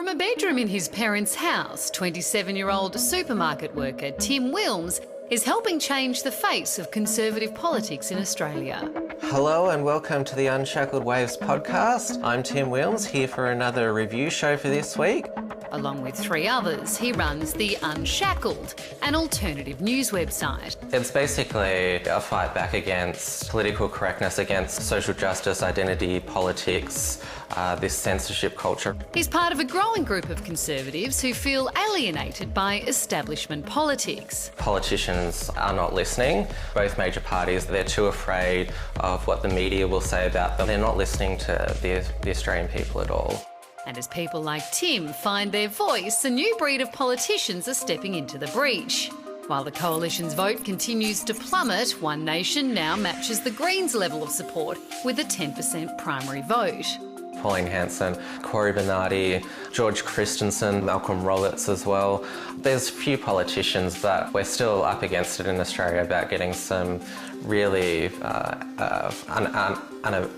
From a bedroom in his parents' house, 27-year-old supermarket worker Tim Wilms is helping change the face of conservative politics in Australia. Hello and welcome to the Unshackled Waves podcast. I'm Tim Wilms, here for another review show for this week. Along with three others, he runs The Unshackled, an alternative news website. It's basically a fight back against political correctness, against social justice, identity, politics, this censorship culture. He's part of a growing group of conservatives who feel alienated by establishment politics. Politicians are not listening. Both major parties, they're too afraid of what the media will say about them. They're not listening to the Australian people at all. And as people like Tim find their voice, a new breed of politicians are stepping into the breach. While the Coalition's vote continues to plummet, One Nation now matches the Greens' level of support with a 10% primary vote. Pauline Hanson, Cory Bernardi, George Christensen, Malcolm Roberts as well. There's few politicians, but we're still up against it in Australia about getting some really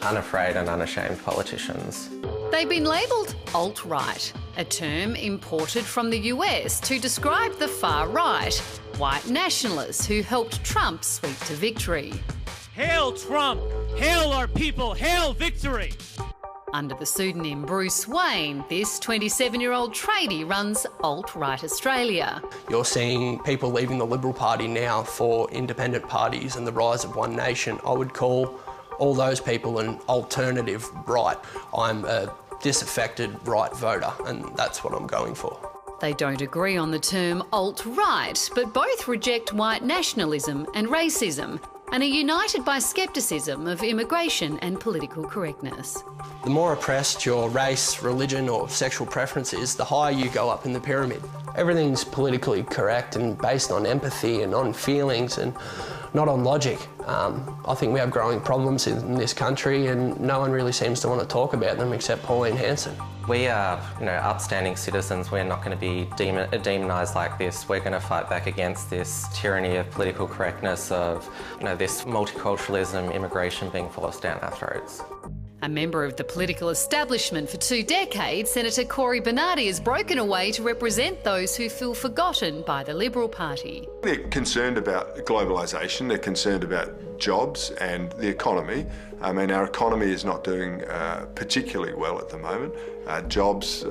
unafraid and unashamed politicians. They've been labelled Altright, a term imported from the US to describe the far right, white nationalists who helped Trump sweep to victory. Hail Trump! Hail our people! Hail victory! Under the pseudonym Bruce Wayne, this 27-year-old tradie runs Alt-Right Australia. You're seeing people leaving the Liberal Party now for independent parties and the rise of One Nation. I would call all those people an alternative right. I'm a disaffected right voter, and that's what I'm going for. They don't agree on the term alt-right, but both reject white nationalism and racism and are united by scepticism of immigration and political correctness. The more oppressed your race, religion or sexual preference is, the higher you go up in the pyramid. Everything's politically correct and based on empathy and on feelings and not on logic. I think we have growing problems in this country and no one really seems to want to talk about them except Pauline Hanson. We are, upstanding citizens. We're not going to be demonised like this. We're going to fight back against this tyranny of political correctness, of, this multiculturalism, immigration being forced down our throats. A member of the political establishment for 2 decades, Senator Cory Bernardi has broken away to represent those who feel forgotten by the Liberal Party. They're concerned about globalisation, they're concerned about jobs and the economy. Our economy is not doing particularly well at the moment. Jobs,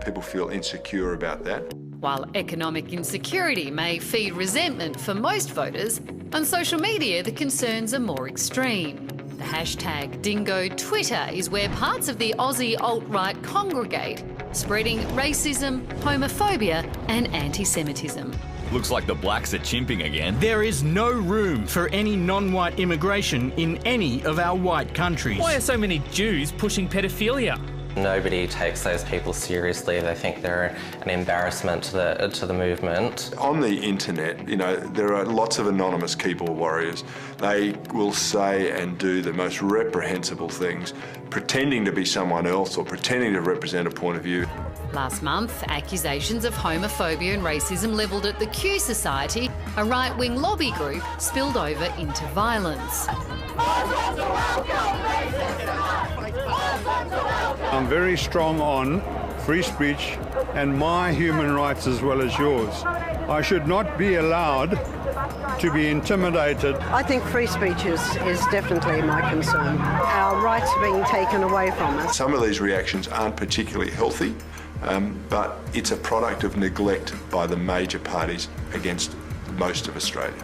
people feel insecure about that. While economic insecurity may feed resentment for most voters, on social media the concerns are more extreme. The hashtag Dingo Twitter is where parts of the Aussie alt-right congregate, spreading racism, homophobia and anti-Semitism. Looks like the blacks are chimping again. There is no room for any non-white immigration in any of our white countries. Why are so many Jews pushing pedophilia? Nobody takes those people seriously. They think they're an embarrassment to the movement. On the internet, there are lots of anonymous keyboard warriors. They will say and do the most reprehensible things, pretending to be someone else or pretending to represent a point of view. Last month, accusations of homophobia and racism levelled at the Q Society, a right-wing lobby group, spilled over into violence. I'm very strong on free speech and my human rights as well as yours. I should not be allowed to be intimidated. I think free speech is definitely my concern. Our rights are being taken away from us. Some of these reactions aren't particularly healthy, but it's a product of neglect by the major parties against most of Australia.